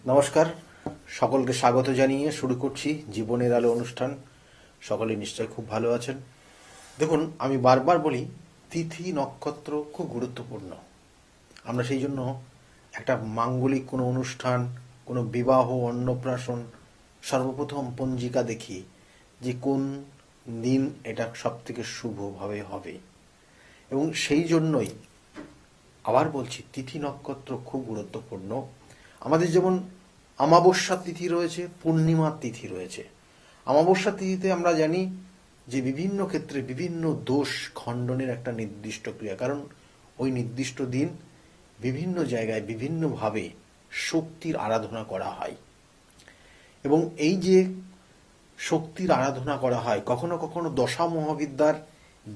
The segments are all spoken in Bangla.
নমস্কার, সকলকে স্বাগত জানিয়ে শুরু করছি জীবনের আলো অনুষ্ঠান। সকলে নিশ্চয়ই খুব ভালো আছেন। দেখুন, আমি বারবার বলি তিথি নক্ষত্র খুব গুরুত্বপূর্ণ। আমরা সেই জন্য একটা মাঙ্গলিক কোনো অনুষ্ঠান, কোনো বিবাহ, অন্নপ্রাশন, সর্বপ্রথম পঞ্জিকা দেখি যে কোন দিন এটা সবথেকে শুভভাবে হবে। এবং সেই জন্যই আবার বলছি, তিথি নক্ষত্র খুব গুরুত্বপূর্ণ। আমাদের যেমন অমাবস্যা তিথি রয়েছে, পূর্ণিমার তিথি রয়েছে। অমাবস্যা তিথিতে আমরা জানি যে বিভিন্ন ক্ষেত্রে বিভিন্ন দোষ খণ্ডনের একটা নির্দিষ্ট ক্রিয়া, কারণ ওই নির্দিষ্ট দিন বিভিন্ন জায়গায় বিভিন্নভাবে শক্তির আরাধনা করা হয়। এবং এই যে শক্তির আরাধনা করা হয়, কখনো কখনো দশা মহাবিদ্যার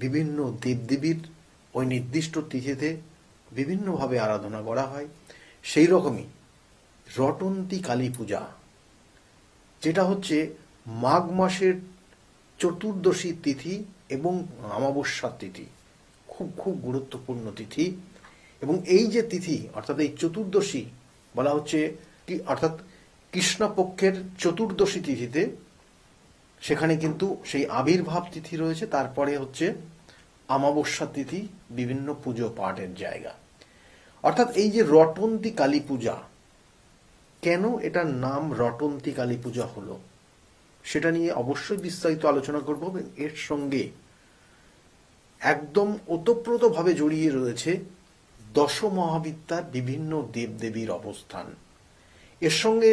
বিভিন্ন দেবদেবীর ওই নির্দিষ্ট তিথিতে বিভিন্নভাবে আরাধনা করা হয়। সেই রকমই রটন্তী কালী পূজা, যেটা হচ্ছে মাঘ মাসের চতুর্দশী তিথি এবং অমাবস্যার তিথি, খুব খুব গুরুত্বপূর্ণ তিথি। এবং এই যে তিথি, অর্থাৎ এই চতুর্দশী বলা হচ্ছে কি, অর্থাৎ কৃষ্ণপক্ষের চতুর্দশী তিথিতে সেখানে কিন্তু সেই আবির্ভাব তিথি রয়েছে, তারপরে হচ্ছে অমাবস্যা তিথি, বিভিন্ন পুজো পাঠের জায়গা। অর্থাৎ এই যে রটন্তী কালী পূজা, কেন এটার নাম রটন্তী কালী পূজা হলো, সেটা নিয়ে অবশ্যই বিস্তারিত আলোচনা করব। এর সঙ্গে একদম ওতপ্রোতভাবে জড়িয়ে রয়েছে দশ মহাবিদ্যার বিভিন্ন দেবদেবীর অবস্থান। এর সঙ্গে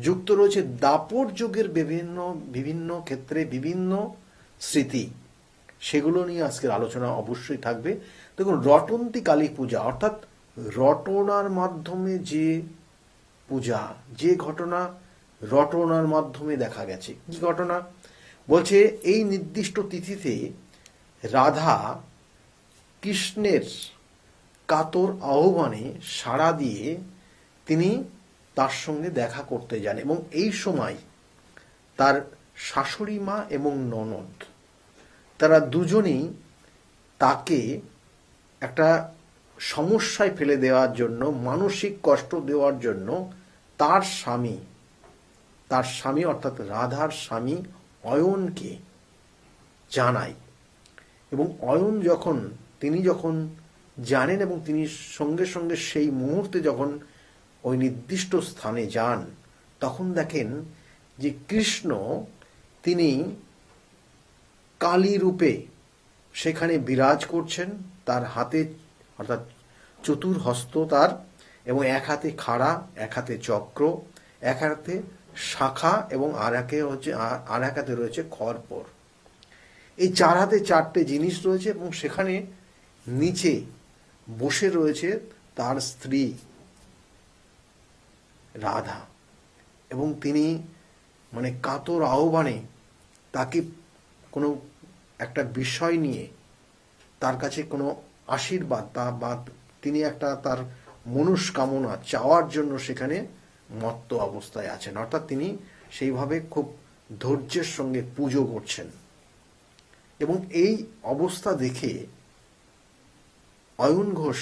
যুক্ত রয়েছে দাপর যুগের বিভিন্ন বিভিন্ন ক্ষেত্রে বিভিন্ন স্মৃতি। সেগুলো নিয়ে আজকের আলোচনা অবশ্যই থাকবে। দেখুন, রটন্তী কালী পূজা অর্থাৎ রটনার মাধ্যমে যে পূজা, যে ঘটনা রটনার মাধ্যমে দেখা গেছে। কি ঘটনা বলছে, এই নির্দিষ্ট তিথিতে রাধা কৃষ্ণের কাতর আহ্বানে সাড়া দিয়ে তিনি তার সঙ্গে দেখা করতে যান, এবং এই সময় তার শাশুড়ি মা এবং ননদ, তারা দুজনেই তাকে একটা সমস্যায় ফেলে দেওয়ার জন্য, মানসিক কষ্ট দেওয়ার জন্য তার স্বামী অর্থাৎ রাধার স্বামী অয়নকে জানায়। এবং অয়ন তিনি যখন জানেন এবং তিনি সঙ্গে সঙ্গে সেই মুহূর্তে যখন ওই নির্দিষ্ট স্থানে যান, তখন দেখেন যে কৃষ্ণ তিনি কালী রূপে সেখানে বিরাজ করছেন। তার হাতে অর্থাৎ চতুর্হস্ত তার, এবং এক হাতে খাড়া, এক হাতে চক্র, এক হাতে শাখা, এবং আর এক হাতে রয়েছে খড়পর। এই চার হাতে চারটে জিনিস রয়েছে, এবং সেখানে নিচে বসে রয়েছে তার স্ত্রী রাধা। এবং তিনি কাতর আহ্বানে তাকে কোনো একটা বিষয় নিয়ে তার কাছে কোনো আশীর্বাদ বা তিনি একটা তার মনস্কামনা চাওয়ার জন্য সেখানে মত্ত অবস্থায় আছেন। অর্থাৎ তিনি সেইভাবে খুব ধৈর্যের সঙ্গে পুজো করছেন। এবং এই অবস্থা দেখে অয়ন ঘোষ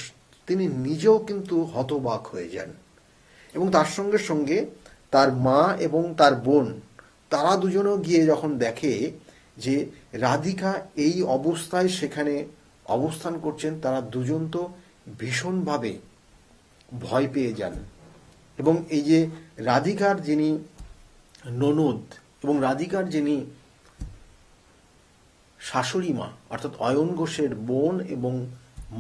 তিনি নিজেও কিন্তু হতবাক হয়ে যান। এবং তার সঙ্গে সঙ্গে তার মা এবং তার বোন, তারা দুজনেও গিয়ে যখন দেখে যে রাধিকা এই অবস্থায় সেখানে অবস্থান করছেন, তারা দুজন তো ভীষণভাবে ভয় পেয়ে যান। এবং এই যে রাধিকার যিনি ননদ এবং রাধিকার যিনি শাশুড়ি মা অর্থাৎ অয়ন ঘোষের বোন এবং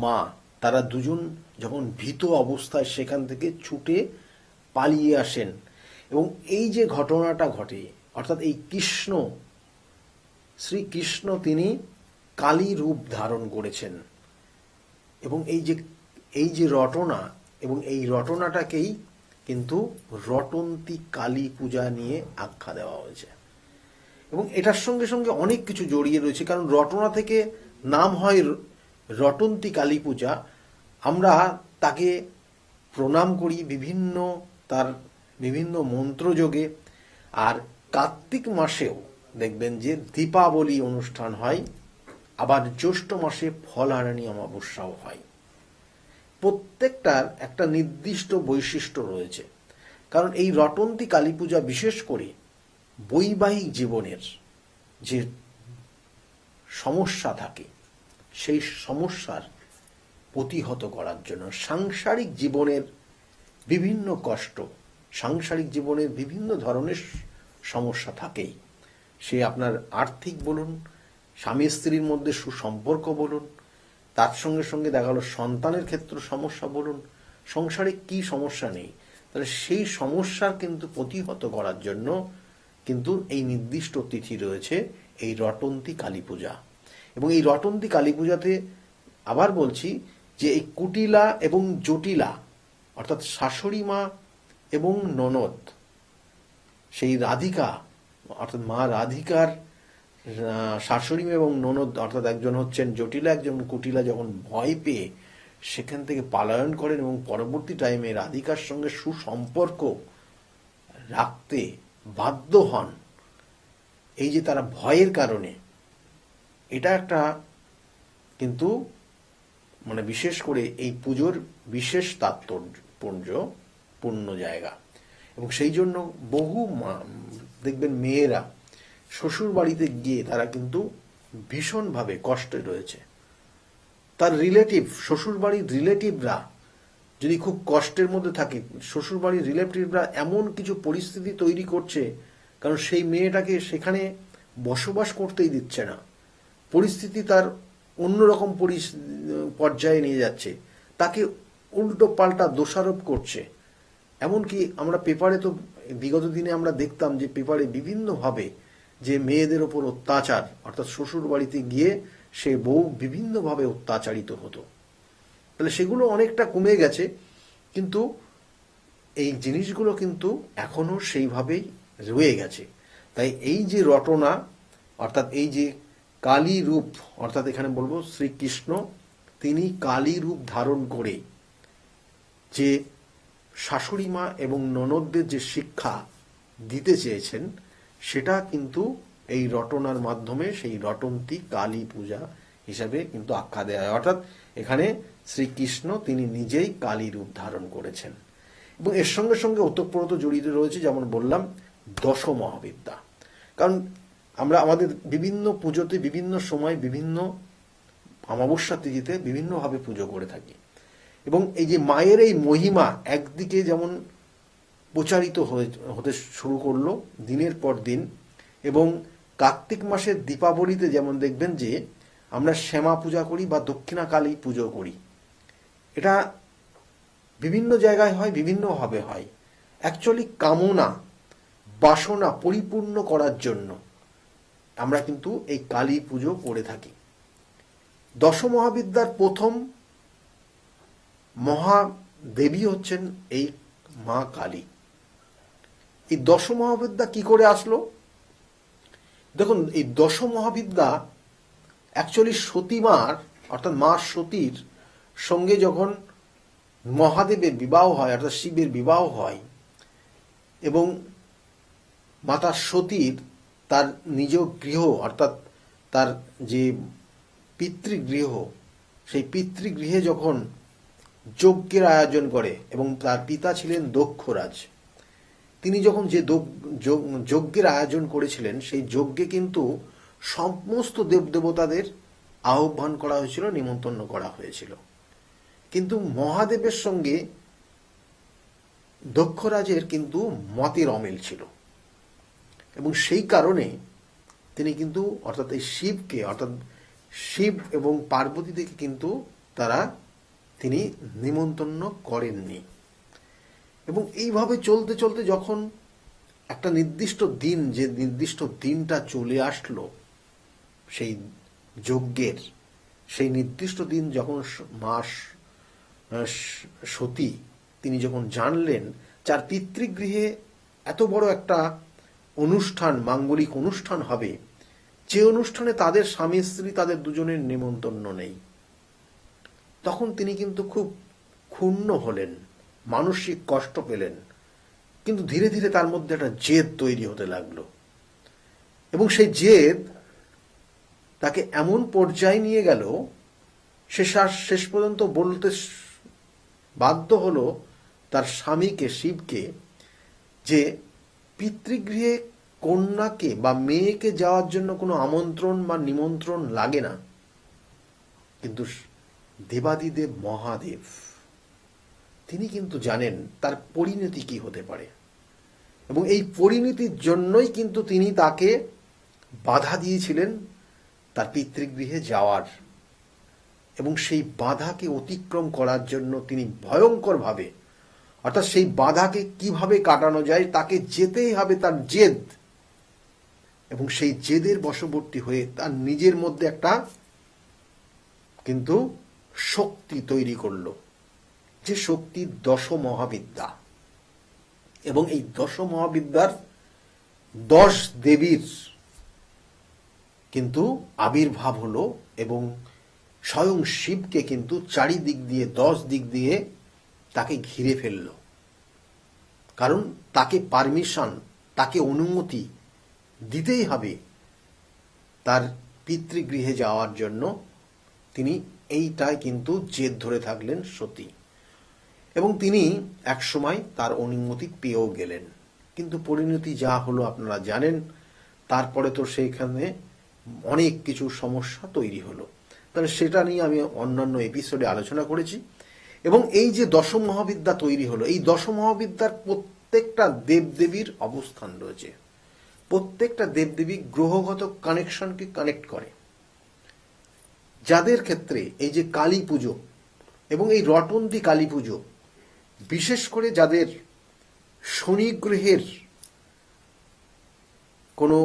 মা, তারা দুজন যখন ভীত অবস্থায় সেখান থেকে ছুটে পালিয়ে আসেন। এবং এই যে ঘটনাটা ঘটে, অর্থাৎ এই শ্রীকৃষ্ণ তিনি কালী রূপ ধারণ করেছেন। এবং এই যে রটনা, এবং এই রটনাটাকেই কিন্তু রটন্তী কালী পূজা নিয়ে আখ্যা দেওয়া হয়েছে। এবং এটার সঙ্গে সঙ্গে অনেক কিছু জড়িয়ে রয়েছে, কারণ রটনা থেকে নাম হয় রটন্তী কালী পূজা। আমরা তাকে প্রণাম করি তার বিভিন্ন মন্ত্রযোগে। আর কার্তিক মাসেও দেখবেন যে দীপাবলি অনুষ্ঠান হয়, আবার জ্যৈষ্ঠ মাসে ফলহারানি অমাবস্যাও হয়। প্রত্যেকটার একটা নির্দিষ্ট বৈশিষ্ট্য রয়েছে। কারণ এই রটন্তী কালী পূজা বিশেষ করে বৈবাহিক জীবনের যে সমস্যা থাকে সেই সমস্যার প্রতিহত করার জন্য, সাংসারিক জীবনের বিভিন্ন কষ্ট, সাংসারিক জীবনের বিভিন্ন ধরনের সমস্যা থাকেই, সে আপনার আর্থিক বলুন, স্বামী স্ত্রীর মধ্যে সুসম্পর্ক বলুন, তার সঙ্গে সঙ্গে দেখা গেল সন্তানের ক্ষেত্রে সমস্যা বলুন, সংসারে কি সমস্যা নেই, তাহলে সেই সমস্যার কিন্তু প্রতিহত করার জন্য কিন্তু এই নির্দিষ্ট তিথি রয়েছে এই রটন্তী কালী পূজা। এবং এই রটন্তী কালী পূজাতে আবার বলছি যে এই কুটিলা এবং জটিলা অর্থাৎ শাশুড়ি মা এবং ননদ, সেই রাধিকা অর্থাৎ মা রাধিকার শাশুড়ি এবং ননদ অর্থাৎ একজন হচ্ছেন জটিলা, একজন কুটিলা, যখন ভয় পেয়ে সেখান থেকে পলায়ন করেন এবং পরবর্তী টাইমে রাধিকার সঙ্গে সুসম্পর্ক রাখতে বাধ্য হন, এই যে তারা ভয়ের কারণে, এটা একটা কিন্তু মানে বিশেষ করে এই পুজোর বিশেষ তাৎপর্যপূর্ণ জায়গা। এবং সেই জন্য বহু দেখবেন মেয়েরা শ্বশুর বাড়িতে গিয়ে তারা কিন্তু ভীষণভাবে কষ্টে রয়েছে। তার রিলেটিভ, শ্বশুর বাড়ির রিলেটিভরা যদি খুব কষ্টের মধ্যে থাকে, শ্বশুর বাড়ির রিলেটিভরা এমন কিছু পরিস্থিতি তৈরি করছে, কারণ সেই মেয়েটাকে সেখানে বসবাস করতেই দিচ্ছে না, পরিস্থিতি তার অন্যরকম পর্যায়ে নিয়ে যাচ্ছে, তাকে উল্টো পাল্টা দোষারোপ করছে। এমনকি আমরা পেপারে তো বিগত দিনে আমরা দেখতাম যে পেপারে বিভিন্নভাবে যে মেয়েদের ওপর অত্যাচার, অর্থাৎ শ্বশুর বাড়িতে গিয়ে সে বউ বিভিন্নভাবে অত্যাচারিত হতো। তাহলে সেগুলো অনেকটা কমে গেছে, কিন্তু এই জিনিসগুলো কিন্তু এখনো সেইভাবেই রয়ে গেছে। তাই এই যে রটনা অর্থাৎ এই যে কালী রূপ, অর্থাৎ এখানে বলবো শ্রীকৃষ্ণ তিনি কালী রূপ ধারণ করে যে শাশুড়ি মা এবং ননদদের যে শিক্ষা দিতে চেয়েছেন, সেটা কিন্তু এই রটনার মাধ্যমে সেই রটন্তী কালী পূজা হিসাবে কিন্তু আখ্যা দেওয়া হয়। অর্থাৎ এখানে শ্রীকৃষ্ণ তিনি নিজেই কালী রূপ ধারণ করেছেন। এবং এর সঙ্গে সঙ্গে ওতপ্রোত জড়িত রয়েছে, যেমন বললাম, দশ মহাবিদ্যা। কারণ আমরা আমাদের বিভিন্ন পুজোতে বিভিন্ন সময় বিভিন্ন অমাবস্যা তিথিতে বিভিন্নভাবে পুজো করে থাকি। এবং এই যে মায়ের এই মহিমা একদিকে যেমন প্রচারিত হতে শুরু করলো দিনের পর দিন, এবং কার্তিক মাসের দীপাবলিতে যেমন দেখবেন যে আমরা শ্যামা পূজা করি বা দক্ষিণা কালী পুজো করি, এটা বিভিন্ন জায়গায় হয়, বিভিন্নভাবে হয়। অ্যাকচুয়ালি কামনা বাসনা পরিপূর্ণ করার জন্য আমরা কিন্তু এই কালী পুজো করে থাকি। দশ মহাবিদ্যার প্রথম মহাদেবী হচ্ছেন এই মা কালী। এই দশ মহাবিদ্যা কি করে আসলো? দেখুন, এই দশ মহাবিদ্যা অ্যাকচুয়ালি সতীমার অর্থাৎ মা সতীর সঙ্গে যখন মহাদেবের বিবাহ হয়, অর্থাৎ শিবের বিবাহ হয়, এবং মাতা সতীর তার নিজ গৃহ অর্থাৎ তার যে পিতৃগৃহ, সেই পিতৃগৃহে যখন যজ্ঞের আয়োজন করে, এবং তার পিতা ছিলেন দক্ষরাজ, তিনি যখন যে যজ্ঞের আয়োজন করেছিলেন, সেই যজ্ঞে কিন্তু সমস্ত দেবদেবতাদের আহ্বান করা হয়েছিল, নিমন্ত্রণ করা হয়েছিল। কিন্তু মহাদেবের সঙ্গে দক্ষরাজের কিন্তু মতের অমিল ছিল, এবং সেই কারণে তিনি কিন্তু অর্থাৎ এই শিবকে অর্থাৎ শিব এবং পার্বতী থেকে কিন্তু তিনি নিমন্ত্রণ করেননি। এবং এইভাবে চলতে চলতে যখন একটা নির্দিষ্ট দিন, যে নির্দিষ্ট দিনটা চলে আসলো সেই যজ্ঞের, সেই নির্দিষ্ট দিন যখন মা সতী তিনি যখন জানলেন যার পিতৃগৃহে এত বড় একটা অনুষ্ঠান, মাঙ্গলিক অনুষ্ঠান হবে, যে অনুষ্ঠানে তাদের স্বামী স্ত্রী তাদের দুজনের নিমন্ত্রণ নেই, তখন তিনি কিন্তু খুব ক্ষুণ্ণ হলেন, মানসিক কষ্ট পেলেন। কিন্তু ধীরে ধীরে তার মধ্যে একটা জেদ তৈরি হতে লাগলো, এবং সেই জেদ তাকে এমন পর্যায়ে নিয়ে গেল, সে শেষ পর্যন্ত বলতে বাধ্য হলো তার স্বামীকে, শিবকে, যে পিতৃগৃহে কন্যাকে বা মেয়েকে যাওয়ার জন্য কোনো আমন্ত্রণ বা নিমন্ত্রণ লাগে না, কিন্তু দেবাদিদেব মহাদেব তিনি কিন্তু জানেন তার পরিণতি কি হতে পারে, এবং এই পরিণতির জন্যই কিন্তু তিনি তাকে বাধা দিয়েছিলেন তার পিতৃগৃহে যাওয়ার, এবং সেই বাধাকে অতিক্রম করার জন্য তিনি ভয়ঙ্করভাবে, অর্থাৎ সেই বাধাকে কিভাবে কাটানো যায় তাকে যেতেই হবে, তার জেদ, এবং সেই জেদের বশবর্তী হয়ে তার নিজের মধ্যে একটা কিন্তু শক্তি তৈরি করলো, যে শক্তি দশ মহাবিদ্যা। এবং এই দশ মহাবিদ্যার 10 দেবীর কিন্তু আবির্ভাব হলো, এবং স্বয়ং শিবকে কিন্তু চারিদিক দিয়ে 10 দিক দিয়ে তাকে ঘিরে ফেলল, কারণ তাকে পারমিশন, তাকে অনুমতি দিতেই হবে তার পিতৃগৃহে যাওয়ার জন্য। তিনি এইটাই কিন্তু জেদ ধরে থাকলেন সতী, এবং তিনি একসময় তার অনুমতি পেয়েও গেলেন, কিন্তু পরিণতি যা হলো আপনারা জানেন। তারপরে তো সেইখানে অনেক কিছু সমস্যা তৈরি হলো, তাহলে সেটা নিয়ে আমি অন্যান্য এপিসোডে আলোচনা করেছি। এবং এই যে দশ মহাবিদ্যা তৈরি হলো, এই দশ মহাবিদ্যার প্রত্যেকটা দেবদেবীর অবস্থান রয়েছে, প্রত্যেকটা দেবদেবী গ্রহগত কানেকশনকে কানেক্ট করে, যাদের ক্ষেত্রে এই যে কালী পুজো এবং এই রটন্তী কালী পুজো, বিশেষ করে যাদের শনি গ্রহের কোনো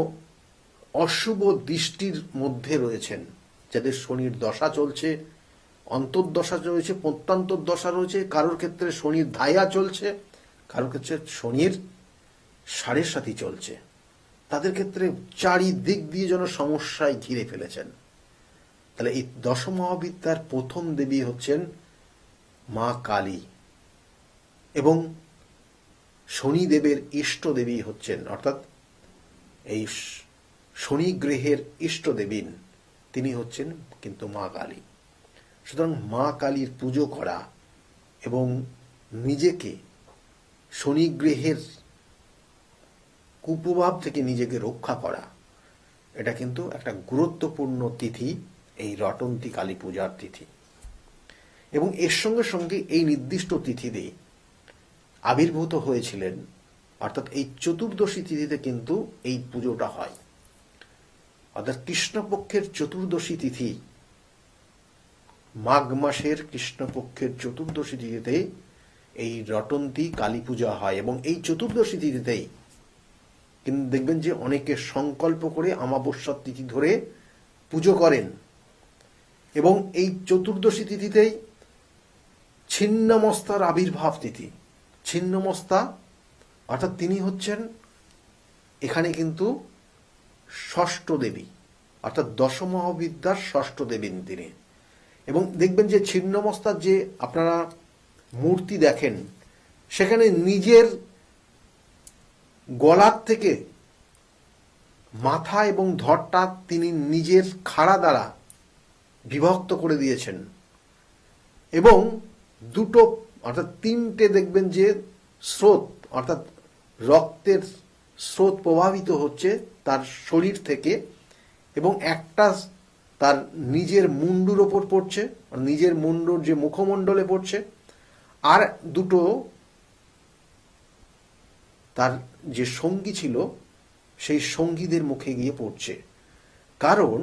অশুভ দৃষ্টির মধ্যে রয়েছেন, যাদের শনির দশা চলছে, অন্তর্দশা চলছে, প্রত্যন্তর্দশা রয়েছে, কারোর ক্ষেত্রে শনির ধায়া চলছে, কারোর ক্ষেত্রে শনির সাড়ে সাথী চলছে, তাদের ক্ষেত্রে চারিদিক দিয়ে যেন সমস্যায় ঘিরে ফেলেছেন। তাহলে এই দশ মহাবিদ্যার প্রথম দেবী হচ্ছেন মা কালী, এবং শনিদেবের ইষ্ট দেবী হচ্ছেন, অর্থাৎ এই শনি গ্রহের ইষ্ট দেবী তিনি হচ্ছেন কিন্তু মা কালী। সুতরাং মা কালীর পুজো করা এবং নিজেকে শনি গ্রহের কুপ্রভাব থেকে নিজেকে রক্ষা করা, এটা কিন্তু একটা গুরুত্বপূর্ণ তিথি, এই রটন্তী কালী পূজার তিথি। এবং এর সঙ্গে সঙ্গে এই নির্দিষ্ট তিথিতে আবির্ভূত হয়েছিলেন, অর্থাৎ এই চতুর্দশী তিথিতে কিন্তু এই পুজোটা হয়, অর্থাৎ কৃষ্ণপক্ষের চতুর্দশী তিথি, মাঘ মাসের কৃষ্ণপক্ষের চতুর্দশী তিথিতে এই রটন্তী কালী পূজা হয়। এবং এই চতুর্দশী তিথিতেই কিন্তু দেখবেন যে অনেকে সংকল্প করে অমাবস্যার তিথি ধরে পুজো করেন, এবং এই চতুর্দশী তিথিতেই ছিন্নমস্তার আবির্ভাব তিথি। ছিন্নমস্তা অর্থাৎ তিনি হচ্ছেন এখানে কিন্তু ষষ্ঠ দেবী, অর্থাৎ দশ মহাবিদ্যার ষষ্ঠ দেবী তিনি। এবং দেখবেন যে ছিন্নমস্তার যে আপনারা মূর্তি দেখেন, সেখানে নিজের গলার থেকে মাথা এবং ধরটা তিনি নিজের খাড়া দ্বারা বিভক্ত করে দিয়েছেন, এবং দুটো অর্থাৎ তিনটে দেখবেন যে স্রোত, অর্থাৎ রক্তের স্রোত প্রবাহিত হচ্ছে তার শরীর থেকে, এবং একটা তার নিজের মুন্ডুর ওপর পড়ছে, নিজের মুন্ডুর যে মুখমণ্ডলে পড়ছে, আর দুটো তার যে সঙ্গী ছিল সেই সঙ্গীদের মুখে গিয়ে পড়ছে। কারণ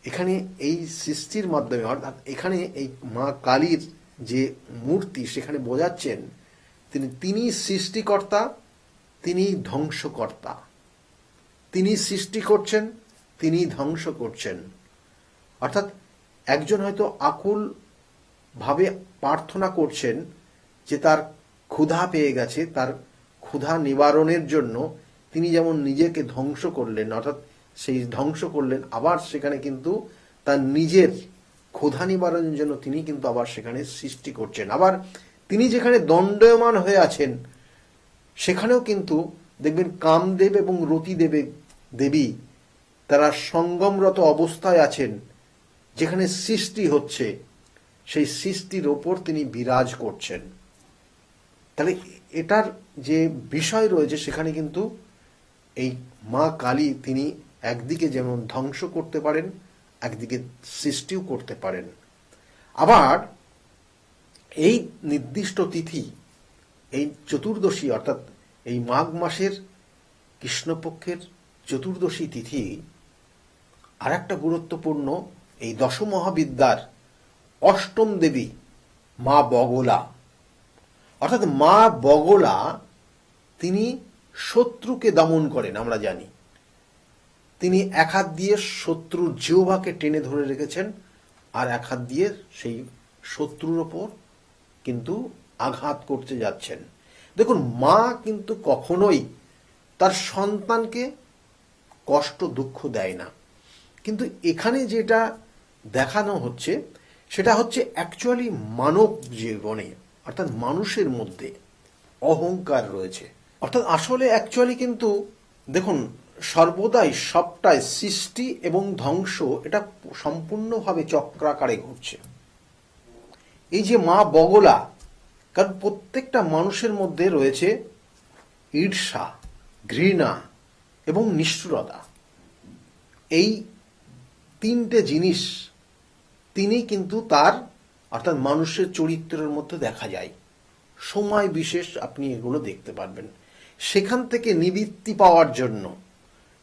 এখানে এই সৃষ্টির মাধ্যমে, অর্থাৎ এখানে এই মা কালীর যে মূর্তি, সেখানে বোঝাচ্ছেন তিনি সৃষ্টিকর্তা, তিনি ধ্বংসকর্তা, তিনি সৃষ্টি করছেন, তিনি ধ্বংস করছেন। অর্থাৎ একজন হয়তো আকুল ভাবে প্রার্থনা করছেন যে তার ক্ষুধা পেয়ে গেছে, তার ক্ষুধা নিবারণের জন্য তিনি যেমন নিজেকে ধ্বংস করলেন, অর্থাৎ সেই ধ্বংস করলেন, আবার সেখানে কিন্তু তার নিজের ক্ষুধা নিবারণের জন্য তিনি কিন্তু আবার সেখানে সৃষ্টি করছেন। আবার তিনি যেখানে দণ্ডায়মান হয়ে আছেন, সেখানেও কিন্তু দেখবেন কামদেব এবং রতি দেবী তারা সঙ্গমরত অবস্থায় আছেন, যেখানে সৃষ্টি হচ্ছে সেই সৃষ্টির ওপর তিনি বিরাজ করছেন। তাহলে এটার যে বিষয় রয়েছে সেখানে কিন্তু এই মা কালী তিনি একদিকে যেমন ধ্বংস করতে পারেন, একদিকে সৃষ্টিও করতে পারেন। আবার এই নির্দিষ্ট তিথি, এই চতুর্দশী অর্থাৎ এই মাঘ মাসের কৃষ্ণপক্ষের চতুর্দশী তিথি আর একটা গুরুত্বপূর্ণ, এই দশমহাবিদ্যার অষ্টম দেবী মা বগলা। অর্থাৎ মা বগলা তিনি শত্রুকে দমন করেন। আমরা জানি তিনি এক হাত দিয়ে শত্রুর জিহ্বাকে টেনে ধরে রেখেছেন, আর এক হাত দিয়ে সেই শত্রুর ওপর কিন্তু আঘাত করতে যাচ্ছেন। দেখুন, মা কিন্তু কখনোই তার সন্তানকে কষ্ট দুঃখ দেয় না, কিন্তু এখানে যেটা দেখানো হচ্ছে সেটা হচ্ছে অ্যাকচুয়ালি মানব জীবনে অর্থাৎ মানুষের মধ্যে অহংকার রয়েছে। অর্থাৎ আসলে অ্যাকচুয়ালি কিন্তু দেখুন, সর্বদাই সবটাই সৃষ্টি এবং ধ্বংস এটা সম্পূর্ণভাবে চক্রাকারে ঘটছে। এই যে মা বগলা, কারণ প্রত্যেকটা মানুষের মধ্যে রয়েছে ঈর্ষা, ঘৃণা এবং নিষ্ঠুরতা। এই তিনটে জিনিস তিনি কিন্তু তার অর্থাৎ মানুষের চরিত্রের মধ্যে দেখা যায়। সময় বিশেষ আপনি এগুলো দেখতে পারবেন। সেখান থেকে নিবৃত্তি পাওয়ার জন্য,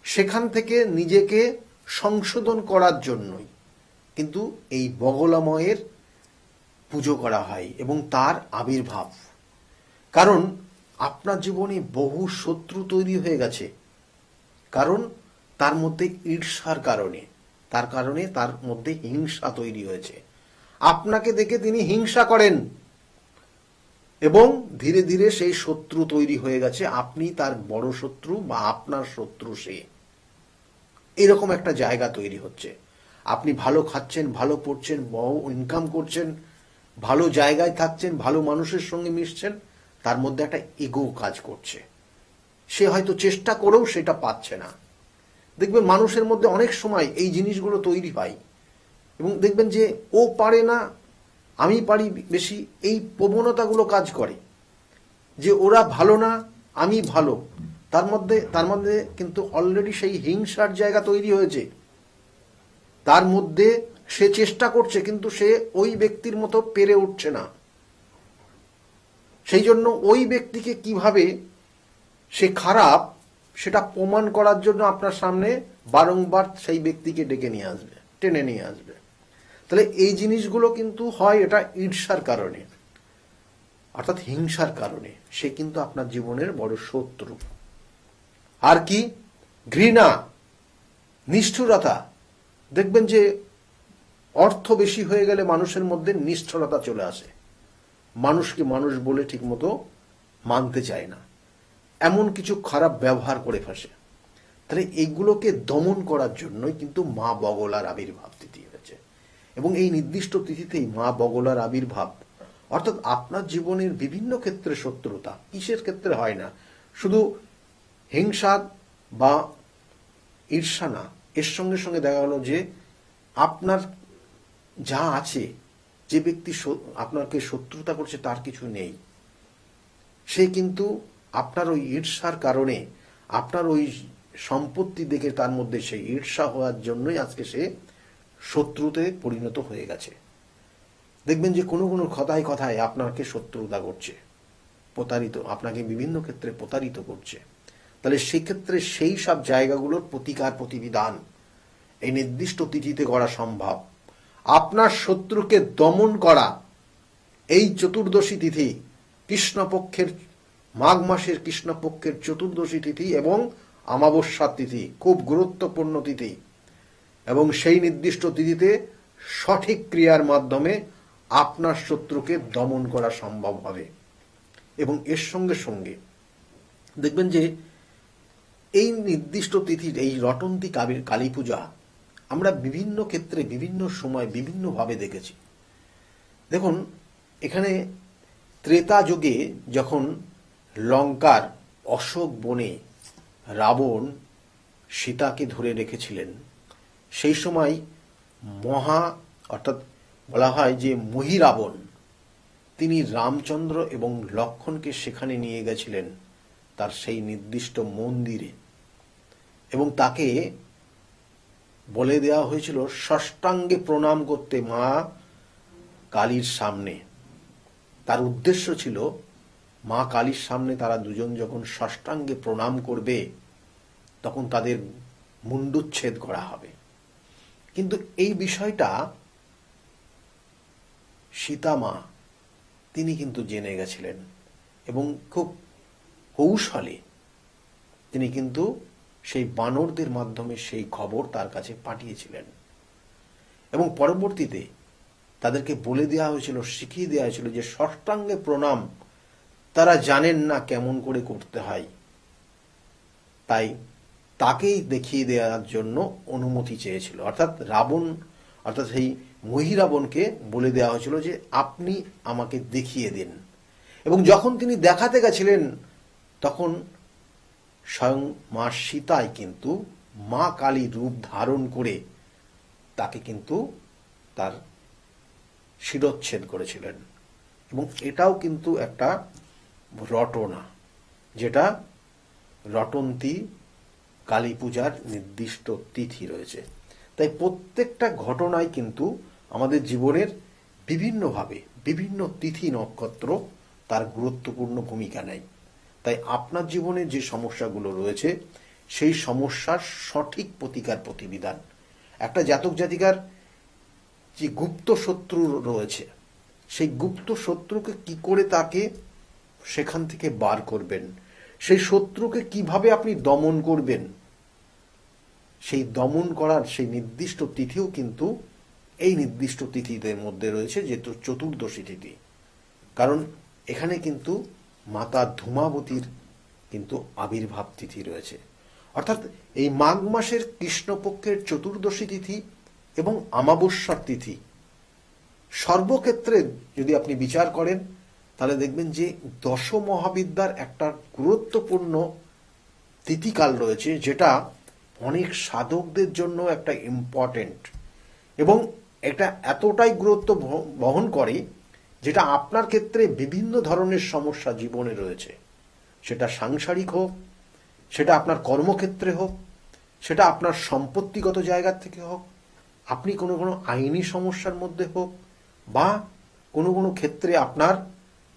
সেখান থেকে নিজেকে সংশোধন করার জন্যই কিন্তু এই বগলাময়ের পুজো করা হয় এবং তার আবির্ভাব। কারণ আপনার জীবনে বহু শত্রু তৈরি হয়ে গেছে, কারণ তার মধ্যে ঈর্ষার কারণে, তার মধ্যে হিংসা তৈরি হয়েছে। আপনাকে দেখে তিনি হিংসা করেন এবং ধীরে ধীরে সেই শত্রু তৈরি হয়ে গেছে। আপনি তার বড় শত্রু বা আপনার শত্রু সে, এরকম একটা জায়গা তৈরি হচ্ছে। আপনি ভালো খাচ্ছেন, ভালো পড়ছেন, বড় ইনকাম করছেন, ভালো জায়গায় থাকছেন, ভালো মানুষের সঙ্গে মিশছেন, তার মধ্যে একটা ইগো কাজ করছে। সে হয়তো চেষ্টা করেও সেটা পাচ্ছে না। দেখবেন মানুষের মধ্যে অনেক সময় এই জিনিসগুলো তৈরি হয় এবং দেখবেন যে ও পারে না, আমি পারি বেশি, এই প্রবণতাগুলো কাজ করে যে ওরা ভালো না, আমি ভালো। তার মধ্যে কিন্তু অলরেডি সেই হিংসার জায়গা তৈরি হয়েছে। তার মধ্যে সে চেষ্টা করছে কিন্তু সে ওই ব্যক্তির মতো পেরে উঠছে না। সেই জন্য ওই ব্যক্তিকে কিভাবে সে খারাপ সেটা প্রমাণ করার জন্য আপনার সামনে বারংবার সেই ব্যক্তিকে ডেকে নিয়ে আসবে, টেনে নিয়ে আসবে। তাহলে এই জিনিসগুলো কিন্তু হয় এটা ঈর্ষার কারণে অর্থাৎ হিংসার কারণে। সে কিন্তু আপনার জীবনের বড় শত্রু। আর কি? ঘৃণা, নিষ্ঠুরতা। দেখবেন যে অর্থ বেশি হয়ে গেলে মানুষের মধ্যে নিষ্ঠুরতা চলে আসে, মানুষকে মানুষ বলে ঠিকমতো মানতে চায় না, এমন কিছু খারাপ ব্যবহার করে ফেসে। তাহলে এইগুলোকে দমন করার জন্যই কিন্তু মা বগলার আবির্ভাব তিথি হয়েছে। এবং এই নির্দিষ্ট তিথিতেই মা বগলার আবির্ভাব, অর্থাৎ আপনার জীবনের বিভিন্ন ক্ষেত্রে শত্রুতা, কিসের ক্ষেত্রে হয় না, শুধু হিংসা বা ঈর্ষা না, এর সঙ্গে সঙ্গে দেখা গেল যে আপনার যা আছে, যে ব্যক্তি আপনাকে শত্রুতা করছে তার কিছু নেই, সে কিন্তু আপনার ওই ঈর্ষার কারণে, আপনার ওই সম্পত্তি দেখে তার মধ্যে সেই ঈর্ষা হওয়ার জন্যই আজকে সে শত্রুতে পরিণত হয়ে গেছে। দেখবেন যে কোনো কোনো কথায় কথায় আপনাকে শত্রুতা করছে, প্রতারিত, আপনাকে বিভিন্ন ক্ষেত্রে প্রতারিত করছে। তাহলে সেক্ষেত্রে সেই সব জায়গাগুলোর প্রতিকার প্রতিবিধান এই নির্দিষ্ট তিথিতে করা সম্ভব। আপনার শত্রুকে দমন করা এই চতুর্দশী তিথি, কৃষ্ণপক্ষের মাঘ মাসের কৃষ্ণপক্ষের চতুর্দশী তিথি এবং অমাবস্যার তিথি খুব গুরুত্বপূর্ণ তিথি। এবং সেই নির্দিষ্ট তিথিতে সঠিক ক্রিয়ার মাধ্যমে আপনার শত্রুকে দমন করা সম্ভব হবে। এবং এর সঙ্গে সঙ্গে দেখবেন যে এই নির্দিষ্ট তিথির এই রটন্তী কালী পূজা আমরা বিভিন্ন ক্ষেত্রে বিভিন্ন সময় বিভিন্নভাবে দেখেছি। দেখুন, এখানে ত্রেতা যুগে যখন লঙ্কার অশোক বনে রাবণ সীতাকে ধরে রেখেছিলেন, সেই সময় অর্থাৎ বলা হয় যে মহিরাবণ, তিনি রামচন্দ্র এবং লক্ষ্মণকে সেখানে নিয়ে গেছিলেন তার সেই নির্দিষ্ট মন্দিরে, এবং তাকে বলে দেওয়া হয়েছিল ষষ্ঠাঙ্গে প্রণাম করতে মা কালীর সামনে। তার উদ্দেশ্য ছিল মা কালীর সামনে তারা দুজন যখন ষষ্ঠাঙ্গে প্রণাম করবে তখন তাদের মুণ্ডুচ্ছেদ করা হবে। কিন্তু এই বিষয়টা সীতা মা তিনি কিন্তু জেনে গেছিলেন এবং খুব কৌশলে তিনি কিন্তু সেই বানরদের মাধ্যমে সেই খবর তার কাছে পাঠিয়েছিলেন, এবং পরবর্তীতে তাদেরকে বলে দেওয়া হয়েছিল, শিখিয়ে দেওয়া হয়েছিল যে ষষ্ঠাঙ্গে প্রণাম তারা জানেন না কেমন করে করতে হয়, তাই তাকেই দেখিয়ে দেওয়ার জন্য অনুমতি চেয়েছিল। অর্থাৎ সেই মহিরাবণকে বলে দেওয়া হয়েছিল যে আপনি আমাকে দেখিয়ে দিন, এবং যখন তিনি দেখাতে গেছিলেন তখন স্বয়ং মা সীতাই কিন্তু মা কালী রূপ ধারণ করে তাকে কিন্তু তার শিরচ্ছেদ করেছিলেন। এবং এটাও কিন্তু একটা রটনা, যেটা রটন্তী কালী পূজার নির্দিষ্ট তিথি রয়েছে। তাই প্রত্যেকটা ঘটনায় কিন্তু আমাদের জীবনের বিভিন্নভাবে বিভিন্ন তিথি নক্ষত্র তার গুরুত্বপূর্ণ ভূমিকা নেয়। তাই আপনার জীবনে যে সমস্যাগুলো রয়েছে সেই সমস্যার সঠিক প্রতিকার প্রতিবিধান, একটা জাতক জাতিকার যে গুপ্ত শত্রু রয়েছে সেই গুপ্ত শত্রুকে কি করে তাকে সেখান থেকে বার করবেন, সেই শত্রুকে কিভাবে আপনি দমন করবেন, সেই দমন করার সেই নির্দিষ্ট তিথিও কিন্তু এই নির্দিষ্ট তিথিদের মধ্যে রয়েছে, যেহেতু চতুর্দশী তিথি। কারণ এখানে কিন্তু মাতা ধূমাবতীর কিন্তু আবির্ভাব তিথি রয়েছে। অর্থাৎ এই মাঘ মাসের কৃষ্ণপক্ষের চতুর্দশী তিথি এবং অমাবস্যার তিথি সর্বক্ষেত্রে যদি আপনি বিচার করেন তাহলে দেখবেন যে দশ মহাবিদ্যার একটা গুরুত্বপূর্ণ তিথিকাল রয়েছে, যেটা অনেক সাধকদের জন্য একটা ইম্পর্টেন্ট, এবং এটা এতটাই গুরুত্ব বহন করে যেটা আপনার ক্ষেত্রে বিভিন্ন ধরনের সমস্যা জীবনে রয়েছে, সেটা সাংসারিক হোক, সেটা আপনার কর্মক্ষেত্রে হোক, সেটা আপনার সম্পত্তিগত জায়গা থেকে হোক, আপনি কোনো আইনি সমস্যার মধ্যে হোক, বা কোনো ক্ষেত্রে আপনার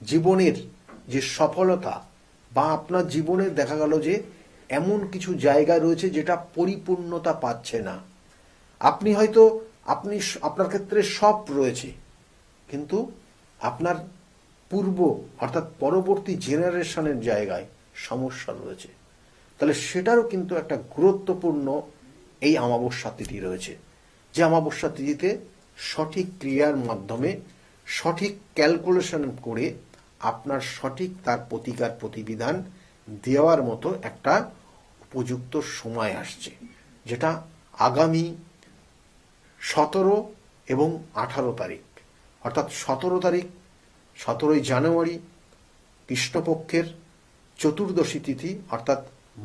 জীবনের যে সফলতা বা আপনার জীবনে দেখা গেল যে এমন কিছু জায়গা রয়েছে যেটা পরিপূর্ণতা পাচ্ছে না। আপনার ক্ষেত্রে সব রয়েছে, কিন্তু আপনার অর্থাৎ পরবর্তী জেনারেশনের জায়গায় সমস্যা রয়েছে, তাহলে সেটারও কিন্তু একটা গুরুত্বপূর্ণ এই অমাবস্যা তিথি রয়েছে, যে অমাবস্যা তিথিতে সঠিক ক্রিয়ার মাধ্যমে সঠিক ক্যালকুলেশন করে আপনার সঠিক তার প্রতিকার প্রতিবিধান দেওয়ার মতো একটা উপযুক্ত সময় আসছে, যেটা আগামী 17 এবং 18 তারিখ, অর্থাৎ 17ই জানুয়ারি কৃষ্ণপক্ষের চতুর্দশী তিথি, অর্থাৎ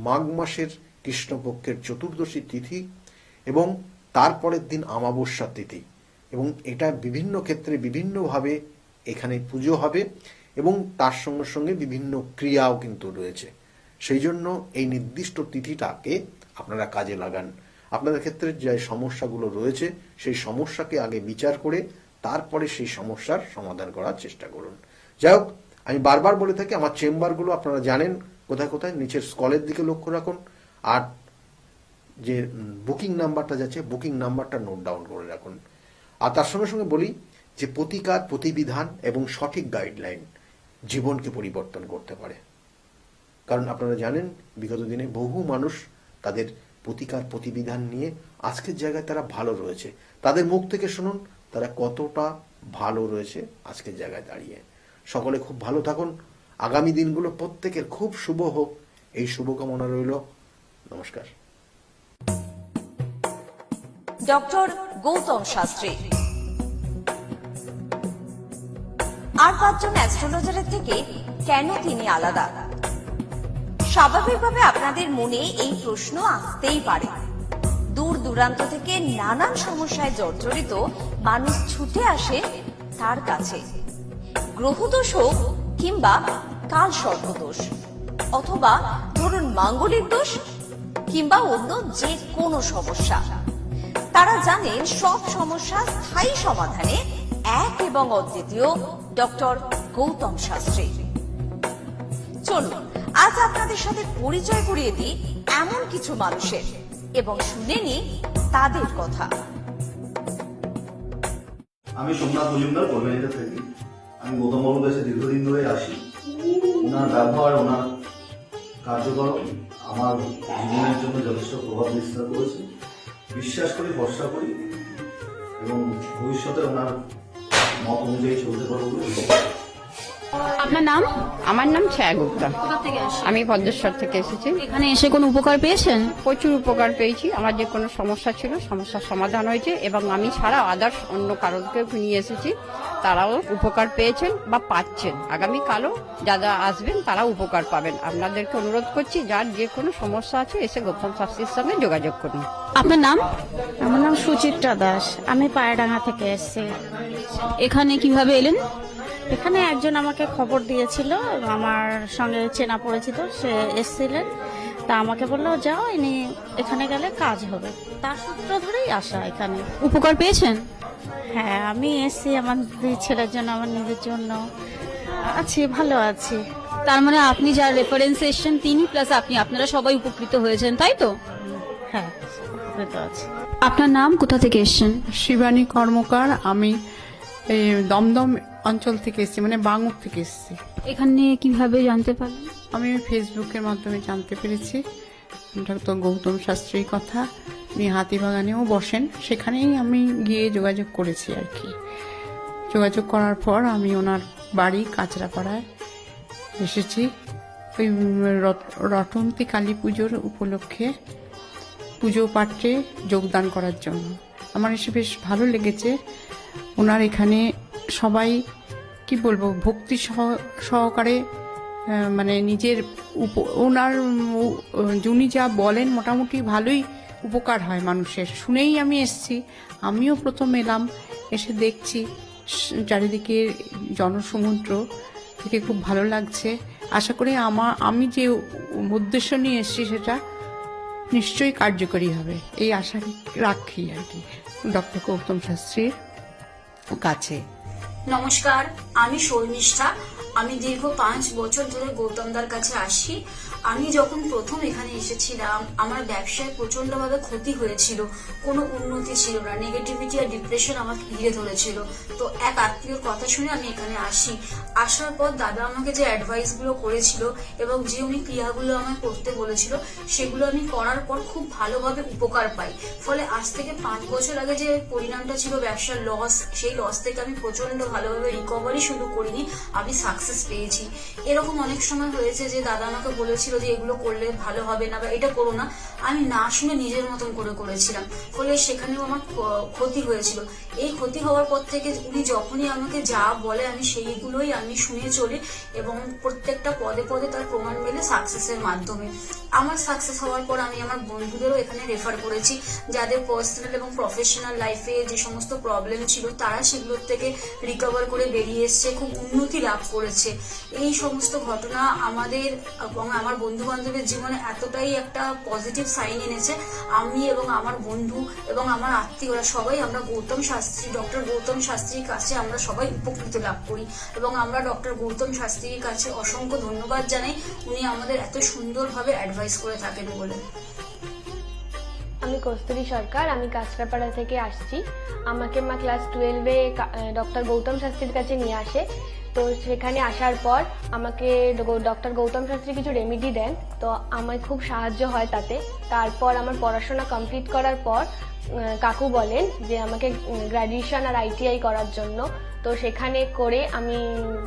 মাঘ মাসের কৃষ্ণপক্ষের চতুর্দশী তিথি, এবং তারপরের দিন অমাবস্যা তিথি, এবং এটা বিভিন্ন ক্ষেত্রে বিভিন্নভাবে এখানে পুজো হবে, এবং তার সঙ্গে সঙ্গে বিভিন্ন ক্রিয়াও কিন্তু রয়েছে। সেই জন্য এই নির্দিষ্ট তিথিটাকে আপনারা কাজে লাগান। আপনাদের ক্ষেত্রে যে সমস্যাগুলো রয়েছে সেই সমস্যাকে আগে বিচার করে তারপরে সেই সমস্যার সমাধান করার চেষ্টা করুন। যাই হোক, আমি বারবার বলে থাকি আমার চেম্বারগুলো আপনারা জানেন কোথায় কোথায়, নিচের স্কলের দিকে লক্ষ্য রাখুন, আর যে বুকিং নাম্বারটা যাচ্ছে বুকিং নাম্বারটা নোট ডাউন করে রাখুন। আর তার সঙ্গে সঙ্গে বলি যে প্রতিকার প্রতিবিধান এবং সঠিক গাইডলাইন জীবনকে পরিবর্তন করতে পারে। কারণ আপনারা জানেন বিগত দিনে বহু মানুষ তাদের প্রতিকার প্রতিবিধান নিয়ে আজকের জায়গায় তারা ভালো রয়েছে, তাদের মুখ থেকে শুনুন তারা কতটা ভালো রয়েছে আজকের জায়গায় দাঁড়িয়ে। সকলে খুব ভালো থাকুন, আগামী দিনগুলো প্রত্যেকের খুব শুভ হোক, এই শুভকামনা রইল। নমস্কার। ডক্টর গৌতম শাস্ত্রী আর 5 জন অ্যাস্ট্রোলজারের থেকে কেন তিনি আলাদা? স্বাভাবিকভাবে আপনাদের মনে এই প্রশ্ন আসতেই পারে। দূর দূরান্ত থেকে নানান সমস্যায় জর্জরিত মানুষ ছুটে আসে তার কাছে। গ্রহদোষ হোক কিংবা কাল সর্পদোষ, অথবা ধরুন মাঙ্গলিক দোষ কিংবা অন্য যে কোনো সমস্যা, তারা জানেন সব সমস্যা স্থায়ী সমাধানে এক এবং অদ্বিতীয় ডক্টর গৌতম শাস্ত্রী। চলুন আজ আপনাদের সাথে পরিচয় করিয়ে দিই এমন কিছু মানুষের এবং শুনে নিই তাদের কথা। আমি সোমনাথ মজুমদার, কল্যাণীতে থাকি। আমি গৌতম বাবুর কাছে দীর্ঘদিন ধরে আসি। ওনার ব্যবহার, ওনার কার্যক্রম আমার জীবনের জন্য যথেষ্ট প্রভাব বিস্তার করেছে। বিশ্বাস করি, ভরসা করি এবং ভবিষ্যতে ওনার মত অনুযায়ী চলতে পারবো বলে বিশ্বাস করি। আপনার নাম? আমার নাম ছায়া গুপ্তা। কোথা থেকে আসেন? আমি পদ্মেশ্বর থেকে এসেছি। এখানে এসে কোনো উপকার পেয়েছেন? প্রচুর উপকার পেয়েছি। আমার যে কোনো সমস্যা ছিল, সমস্যার সমাধান হয়েছে এবং আমি ছাড়া আদার্স অন্য কারোকে নিয়ে এসেছি, তারাও উপকার পেয়েছেন বা পাচ্ছেন। আগামীকালও যারা আসবেন তারা উপকার পাবেন। আপনাদেরকে অনুরোধ করছি, যার যে কোনো সমস্যা আছে এসে গৌতম শাস্ত্রীর সঙ্গে যোগাযোগ করুন। আপনার নাম? আমার নাম সুচিত্রা দাস, আমি পায়রাডাঙ্গা থেকে এসেছি। এখানে কিভাবে এলেন? এখানে একজন আমাকে খবর দিয়েছিল, আমার সঙ্গে চেনা পরিচিত, সে এসেছিলেন। তা আমাকে বললো যাও, ইনি এখানে গেলে কাজ হবে। তার সূত্র ধরেই আসা এখানে। উপকার পেয়েছেন? হ্যাঁ, আমি এসেছি আমার দুই ছেলের জন্য, আমার নিজের জন্য। আছি, ভালো আছি। তার মানে আপনি যার রেফারেন্সে এসেছেন তিনি প্লাস আপনি, আপনারা সবাই উপকৃত হয়েছেন, তাই তো? হ্যাঁ, উপকৃত আছি। আপনার নাম, কোথা থেকে এসেছেন? শিবানী কর্মকার। আমি এই দমদম অঞ্চল থেকে এসেছি, মানে বাঙুর থেকে এসেছি। এখানে কিভাবে জানতে পারলেন? আমি ফেসবুকের মাধ্যমে জানতে পেরেছি তো গৌতম শাস্ত্রীর কথা। উনি হাতিবাগানেও বসেন, সেখানেই আমি গিয়ে যোগাযোগ করেছি আর কি। যোগাযোগ করার পর আমি ওনার বাড়ি কাঁচরাপাড়ায় এসেছি ওই রটন্তী কালী পুজোর উপলক্ষে পুজো পাঠে যোগদান করার জন্য। আমার এসে বেশ ভালো লেগেছে। ওনার এখানে সবাই কি বলবো, ভক্তি সহকারে মানে নিজের ওনার উনি যা বলেন মোটামুটি ভালোই উপকার হয় মানুষের। শুনেই আমি এসেছি। আমিও প্রথম এলাম, এসে দেখছি চারিদিকে জনসমুদ্র, থেকে খুব ভালো লাগছে। আশা করি আমি যে উদ্দেশ্য নিয়ে এসেছি সেটা নিশ্চয়ই কার্যকরী হবে, এই আশা রাখি আর কি ডক্টর গৌতম শাস্ত্রীর কাছে। নমস্কার, আমি শর্মিষ্ঠা। আমি দীর্ঘ 5 বছর ধরে গৌতমদার কাছে আসি। আমি যখন প্রথম এখানে এসেছিলাম, আমার ব্যবসায় প্রচন্ডভাবে ক্ষতি হয়েছিল, কোনো উন্নতি ছিল না, নেগেটিভিটি আর ডিপ্রেশন আমাকে ঘিরে ধরেছিল। তো এক আত্মীয়র কথা শুনে আমি এখানে আসি। আসার পর দাদা আমাকে যে অ্যাডভাইস গুলো করেছিল এবং যে উনি ক্রিয়াগুলো আমায় করতে বলেছিল, সেগুলো আমি করার পর খুব ভালোভাবে উপকার পাই। ফলে আজ থেকে 5 বছর আগে যে পরিণামটা ছিল ব্যবসার লস, সেই লস থেকে আমি প্রচন্ড ভালোভাবে রিকভারি শুরু করিনি, আমি সাকসেস পেয়েছি। এরকম অনেক সময় হয়েছে যে দাদা আমাকে বলেছিল যে এগুলো করলে ভালো হবে না বা এটা করো না, আমি না শুনে নিজের মতন করে করেছিলাম। ফলে সেখানেও আমার ক্ষতি হয়েছিল। এই ক্ষতি হওয়ার পর থেকে উনি যখনই আমাকে যা বলে আমি সেইগুলোই আমি শুনে চলি এবং প্রত্যেকটা পদে পদে তার প্রমাণ মেলে সাকসেসের মাধ্যমে। আমার সাকসেস হওয়ার পর আমি আমার বন্ধুদেরও এখানে রেফার করেছি, যাদের পার্সোনাল এবং প্রফেশনাল লাইফে যে সমস্ত প্রবলেম ছিল তারা সেগুলোর থেকে রিকভার করে বেরিয়ে এসছে, খুব উন্নতি লাভ করেছে। এই সমস্ত ঘটনা আমাদের এবং আমার বন্ধু বান্ধবের জীবনে এতটাই একটা পজিটিভ সাইন এনেছে, আমি এবং আমার বন্ধু এবং আমার আত্মীয়রা সবাই আমরা ডক্টর গৌতম শাস্ত্রীর কাছে আমরা সবাই উপকৃত লাভ করি এবং আমরা ডক্টর গৌতম শাস্ত্রীর কাছে অসংখ্য ধন্যবাদ জানাই, উনি আমাদের এত সুন্দরভাবে অ্যাডভাইস করে থাকেন বলে। আমি কস্তুরী সরকার, আমি কাঁচরাপাড়া থেকে আসছি। আমাকে মা ক্লাস 12-এ ডক্টর গৌতম শাস্ত্রীর কাছে নিয়ে আসে। তো সেখানে আসার পর আমাকে ডক্টর গৌতম শাস্ত্রী কিছু রেমেডি দেন, তো আমার খুব সাহায্য হয় তাতে। তারপর আমার পড়াশোনা কমপ্লিট করার পর কাকু বলেন যে আমাকে গ্র্যাজুয়েশন আর ITI করার জন্য। তো সেখানে করে আমি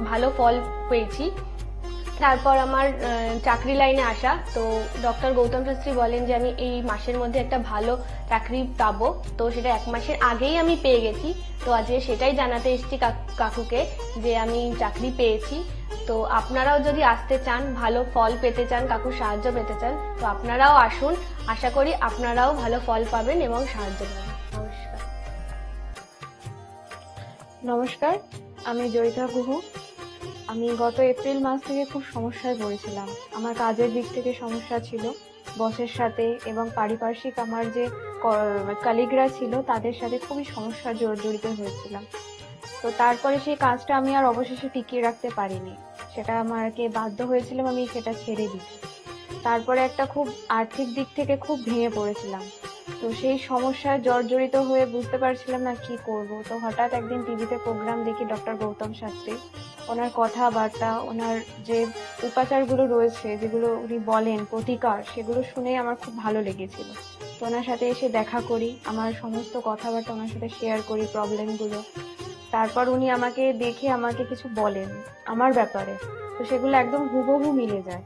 ভালো ফল পেয়েছি। তারপর আমার চাকরি লাইনে আসা, তো ডক্টর গৌতম শাস্ত্রী বলেন যে আমি এই মাসের মধ্যে একটা ভালো চাকরি পাবো। তো সেটা 1 মাসের আগেই আমি পেয়ে গেছি। তো আজকে সেটাই জানাতে এসেছি কাকুকে যে আমি চাকরি পেয়েছি। তো আপনারাও যদি আসতে চান, ভালো ফল পেতে চান, কাকুর সাহায্য পেতে চান, তো আপনারাও আসুন। আশা করি আপনারাও ভালো ফল পাবেন এবং সাহায্য পাবেন। নমস্কার, নমস্কার, আমি জয়িতা গুহু। আমি গত এপ্রিল মাস থেকে খুব সমস্যায় পড়েছিলাম। আমার কাজের দিক থেকে সমস্যা ছিল, বসের সাথে এবং পারিপার্শ্বিক আমার যে কলিগরা ছিল তাদের সাথে খুবই সমস্যা জড়িত হয়েছিলাম। তো তারপরে সেই কাজটা আমি আর অবশেষে টিকিয়ে রাখতে পারিনি, সেটা আমাকে বাধ্য হয়েছিলাম আমি সেটা ছেড়ে দিতে। তারপরে একটা খুব আর্থিক দিক থেকে খুব ভেঙে পড়েছিলাম। তো সেই সমস্যায় জর্জরিত হয়ে বুঝতে পারছিলাম না কি করব। তো হঠাৎ একদিন টিভিতে প্রোগ্রাম দেখি ডক্টর গৌতম শাস্ত্রী, ওনার কথাবার্তা, ওনার যে উপাচারগুলো রয়েছে যেগুলো উনি বলেন প্রতিকার, সেগুলো শুনে আমার খুব ভালো লেগেছিল। তো ওনার সাথে এসে দেখা করি, আমার সমস্ত কথাবার্তা ওনার সাথে শেয়ার করি, প্রবলেমগুলো। তারপর উনি আমাকে দেখে আমাকে কিছু বলেন আমার ব্যাপারে, তো সেগুলো একদম হুবহু মিলে যায়।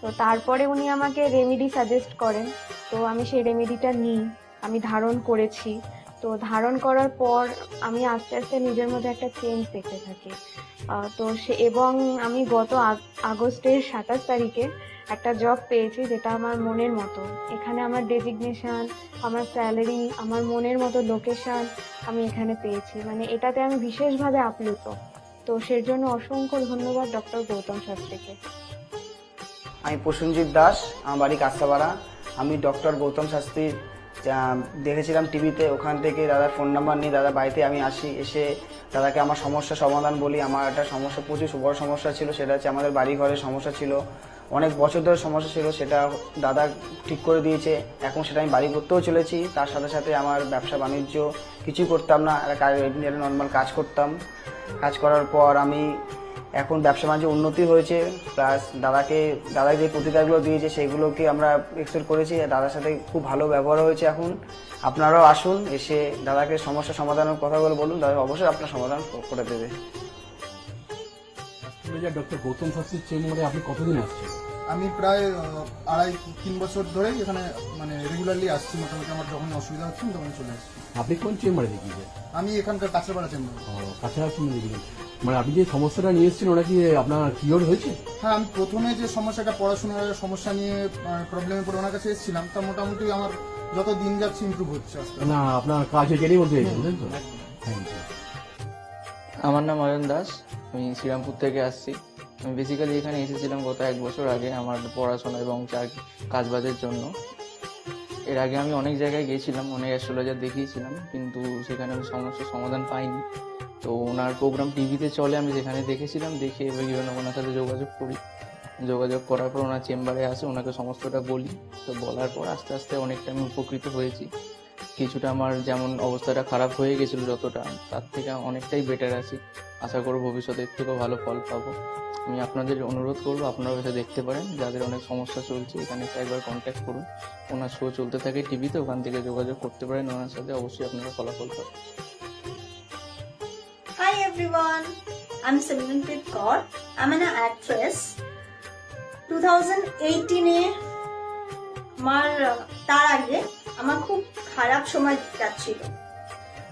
তো তারপরে উনি আমাকে রেমেডি সাজেস্ট করেন, তো আমি সেই রেমেডিটা নিই, আমি ধারণ করেছি। তো ধারণ করার পর আমি আস্তে আস্তে নিজের মধ্যে একটা চেঞ্জ দেখতে থাকি। তো এবং আমি গত আগস্টের 27 তারিখে একটা জব পেয়েছি যেটা আমার মনের মতো। এখানে আমার ডেজিগনেশন, আমার স্যালারি, আমার মনের মতো লোকেশন আমি এখানে পেয়েছি, মানে এটাতে আমি বিশেষভাবে আপ্লুত। তো সের জন্য অসংখ্য ধন্যবাদ ডক্টর গৌতম শাস্ত্রীকে। আমি প্রসেনজিৎ দাস, আমার বাড়ি কাঁচাপাড়া। আমি ডক্টর গৌতম শাস্ত্রী দেখেছিলাম টিভিতে, ওখান থেকে দাদার ফোন নাম্বার নিয়ে দাদা বাড়িতে আমি আসি, এসে দাদাকে আমার সমস্যা সমাধান বলি। আমার একটা সমস্যা, প্রচুর বড় সমস্যা ছিল, সেটা হচ্ছে আমাদের বাড়ি ঘরের সমস্যা ছিল, অনেক বছর ধরে সমস্যা ছিল, সেটা দাদা ঠিক করে দিয়েছে। এখন সেটা আমি বাড়ি করতেও চলেছি। তার সাথে সাথে আমার ব্যবসা বাণিজ্য কিছুই করতাম না, একটা নর্মাল কাজ করতাম। কাজ করার পর আমি এখন ব্যবসা বাণিজ্য উন্নতি হয়েছে, প্লাস দাদা যে প্রতিকারগুলো দিয়েছে সেগুলোকে আমরা এক্সপেক্ট করেছি। দাদার সাথে খুব ভালো ব্যবহার হয়েছে। এখন আপনারাও আসুন, এসে দাদাকে সমস্যা সমাধানের কথাগুলো বলুন, দাদা অবশ্যই আপনার সমাধান করে দেবে। ডক্টর গৌতম শাস্ত্রীর চেম্বারে আপনি কতদিন আসছেন? আমি প্রায় 2.5-3 বছর ধরেই এখানে মানে রেগুলারলি আসছি। মোটামুটি আমার যখন অসুবিধা হচ্ছে তখন চলে আসছি। আপনি কোন চেম্বারে দেখিয়েছেন? আমি এখানকার কাছাপাড়া চেম্বার। কাছাকাছি দেখিয়েছেন, মানে আপনি যে সমস্যাটা নিয়ে এসেছেন ওটা কি আপনার কিওর হয়েছে? হ্যাঁ, আমি প্রথমে যে সমস্যাটা, পড়াশোনার সমস্যা নিয়ে প্রবলেমে পড়ে ওনার কাছে এসেছিলাম, তা মোটামুটি আমার যত দিন যাচ্ছে ইমপ্রুভ হচ্ছে। না, আপনার কাজ এটারই মধ্যে এসেছেন তো? Thank you. আমার নাম অয়ন দাস, আমি শ্রীরামপুর থেকে আসছি। আমি বেসিক্যালি এখানে এসেছিলাম গত 1 বছর আগে আমার পড়াশোনা এবং কাজবাজের জন্য। এর আগে আমি অনেক জায়গায় গিয়েছিলাম, অনেক অ্যাস্ট্রোলজার দেখিয়েছিলাম, কিন্তু সেখানে আমি সমস্যার সমাধান পাইনি। তো ওনার প্রোগ্রাম টিভিতে চলে, আমি সেখানে দেখেছিলাম, দেখে এবার ওনার সাথে যোগাযোগ করি। যোগাযোগ করার পর ওনার চেম্বারে আসে, ওনাকে সমস্তটা বলি। তো বলার পর আস্তে আস্তে অনেকটা আমি উপকৃত হয়েছি। কিছুটা আমার যেমন অবস্থাটা খারাপ হয়ে গেছিলো যতটা, তার থেকে অনেকটাই বেটার আছি। আশা করব ভবিষ্যতে এর থেকেও ভালো ফল পাবো। আমি আপনাদের অনুরোধ করবো আপনারা এসে দেখতে পারেন, যাদের অনেক সমস্যা চলছে এখানে এসে একবার কন্ট্যাক্ট করুন। ওনার শো চলতে থাকে টিভিতে, ওখান থেকে যোগাযোগ করতে পারেন ওনার সাথে, অবশ্যই আপনারা ফলাফল পাবেন। Hi everyone, I'm Simranpreet Kaur. I'm an actress. 2018-এ তার আগে আমার খুব খারাপ সময় যাচ্ছিল।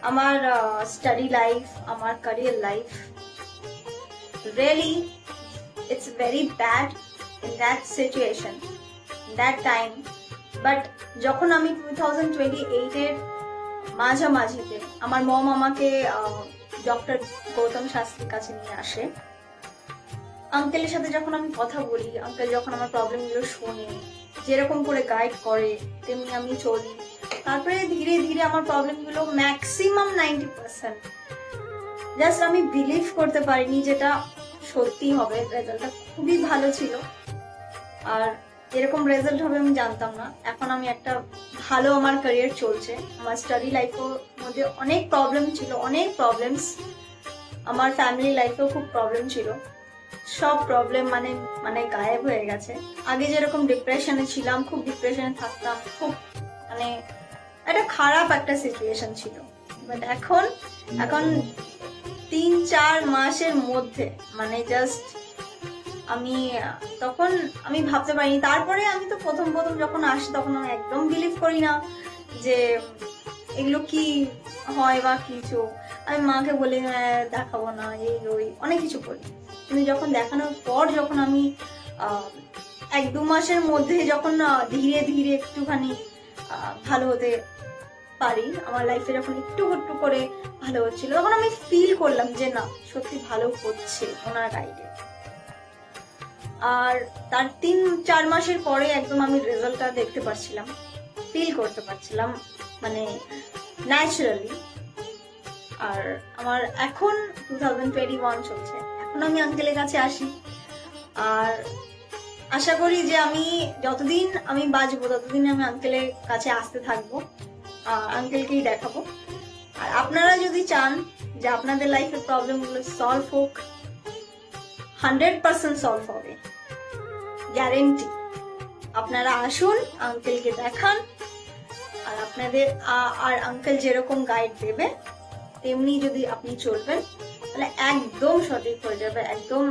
আমার স্টাডি লাইফ, আমার career life, really it's very bad in that situation, that time. But যখন আমি 2028-এর মাঝামাঝিতে আমার মম আমাকে ডক্টর গৌতম শাস্ত্রীর কাছে নিয়ে আসে। আঙ্কেলের সাথে যখন আমি কথা বলি, আঙ্কেল যখন আমার প্রবলেমগুলো শোনে, যেরকম করে গাইড করে তেমনি আমি চলি। তারপরে ধীরে ধীরে আমার প্রবলেমগুলো ম্যাক্সিমাম 90%, জাস্ট আমি বিলিভ করতে পারিনি যেটা সত্যি হবে। রেজাল্টটা খুবই ভালো ছিল, আর এরকম রেজাল্ট হবে আমি জানতাম না। এখন আমি একটা ভালো আমার ক্যারিয়ার চলছে। আমার স্টাডি লাইফের মধ্যে অনেক প্রবলেম ছিল, অনেক প্রবলেমস। আমার ফ্যামিলি লাইফেও খুব প্রবলেম ছিল, সব প্রবলেম মানে গায়েব হয়ে গেছে। আগে যেরকম ডিপ্রেশনে ছিলাম, খুব ডিপ্রেশনে থাকতাম, খুব মানে একটা খারাপ একটা সিচুয়েশন ছিল। বাট এখন 3-4 মাসের মধ্যে মানে জাস্ট তখন আমি ভাবতে পারিনি। তারপরে আমি তো প্রথম যখন আসি তখন আমি একদম বিলিভ করি না যে এগুলো কি হয় বা কিছু। আমি মাকে বলি দেখাবো না, এই ওই অনেক কিছু বলি। কিন্তু যখন দেখানোর পর যখন আমি 1-2 মাসের মধ্যে যখন ধীরে ধীরে একটুখানি ভালো হতে পারি, আমার লাইফে যখন একটু করে ভালো হচ্ছিল, তখন আমি ফিল করলাম যে না, সত্যি ভালো হচ্ছে ওনার গাইডে। আর তার 3-4 মাসের পরে একদম আমি রেজাল্টটা দেখতে পাচ্ছিলাম, ফিল করতে পারছিলাম, মানে ন্যাচারালি। আর আমার এখন 2021 চলছে, এখন আমি আঙ্কেলের কাছে আসি আর আশা করি যে আমি যতদিন আমি বাঁচবো ততদিন আমি আঙ্কেলের কাছে আসতে থাকবো, আঙ্কেলকেই দেখাবো। আর আপনারা যদি চান যে আপনাদের লাইফের প্রবলেমগুলো সলভ হোক, 100% সলভ হবে, গ্যারেন্টি। আপনারা আসুন, আঙ্কেলকে দেখান, আর আপনাদের আর আঙ্কেল যেরকম গাইড দেবে তেমনি যদি আপনি চলবেন তাহলে একদম সঠিক হয়ে যাবে, একদম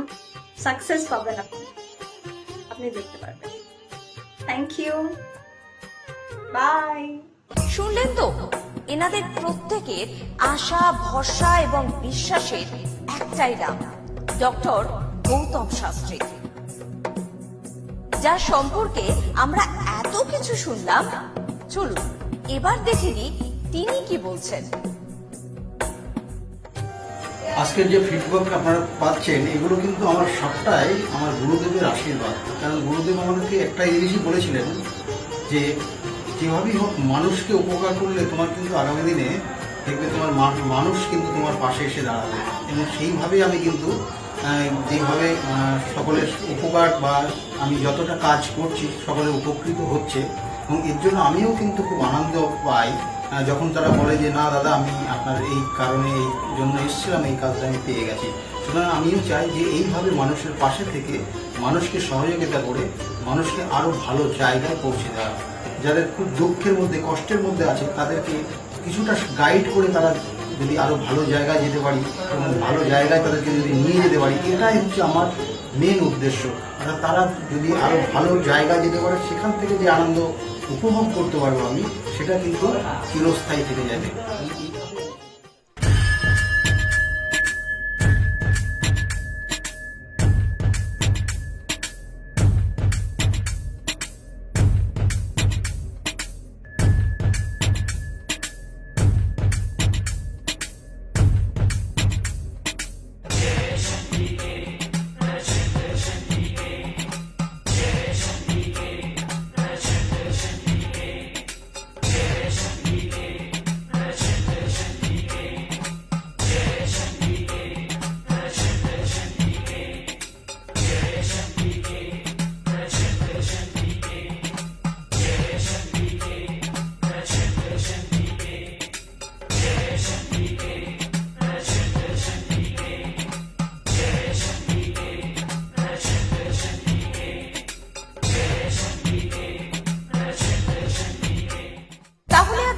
সাকসেস পাবেন আপনি দেখতে পারবেন। Thank you, bye. শুনলেন তো, এনাদের প্রত্যেকের আশা, ভরসা এবং বিশ্বাসের একটাই নাম, ডক্টর গৌতম শাস্ত্রী, যার সম্পর্কে আমরা এত কিছু শুনলাম। চলুন এবার দেখে নিই তিনি কি বলছেন। আজকের যে ফিডব্যাক আপনারা পাচ্ছেন এগুলো কিন্তু আমার সবটাই আমার গুরুদেবের আশীর্বাদ। কারণ গুরুদেব আমাদেরকে একটা জিনিসই বলেছিলেন যে যেভাবেই হোক মানুষকে উপকার করলে তোমার কিন্তু আগামী দিনে দেখবে তোমার মানুষ কিন্তু তোমার পাশে এসে দাঁড়াবে। এবং সেইভাবেই আমি কিন্তু যেভাবে সকলের উপকার বা আমি যতটা কাজ করছি সকলে উপকৃত হচ্ছে, এবং এর জন্য আমিও কিন্তু খুব আনন্দ পাই যখন তারা বলে যে না দাদা আমি আপনার এই কারণে এই জন্য এসেছিলাম, এই কাজটা আমি পেয়ে গেছি। সুতরাং আমিও চাই যে এইভাবে মানুষের পাশে থেকে মানুষকে সহযোগিতা করে মানুষকে আরও ভালো জায়গায় পৌঁছে দেওয়া। যাদের খুব দুঃখের মধ্যে কষ্টের মধ্যে আছে তাদেরকে কিছুটা গাইড করে তারা যদি আরও ভালো জায়গায় যেতে পারি এবং ভালো জায়গায় তাদেরকে যদি নিয়ে যেতে পারি, এটাই হচ্ছে আমার মেন উদ্দেশ্য। অর্থাৎ তারা যদি আরও ভালো জায়গায় যেতে পারে সেখান থেকে যে আনন্দ উপভোগ করতে পারবো আমি, সেটা কিন্তু চিরস্থায়ী থেকে যাবে।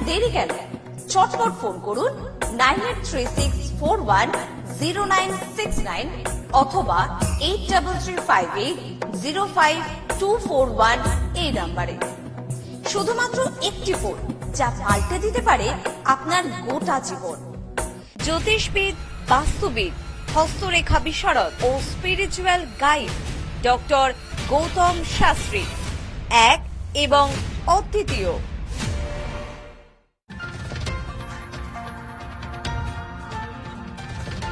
দেরি কেন? চটপট ফোন করুন 9836410969 অথবা 8335805241 এই নাম্বারে। শুধুমাত্র একটি ফোন যা পাল্টে দিতে পারে আপনার গোটা জীবন। জ্যোতিষবিদ, বাস্তুবিদ, হস্তরেখা বিশারদ ও spiritual guide doctor Gautam Shastri, এক এবং অদ্বিতীয়।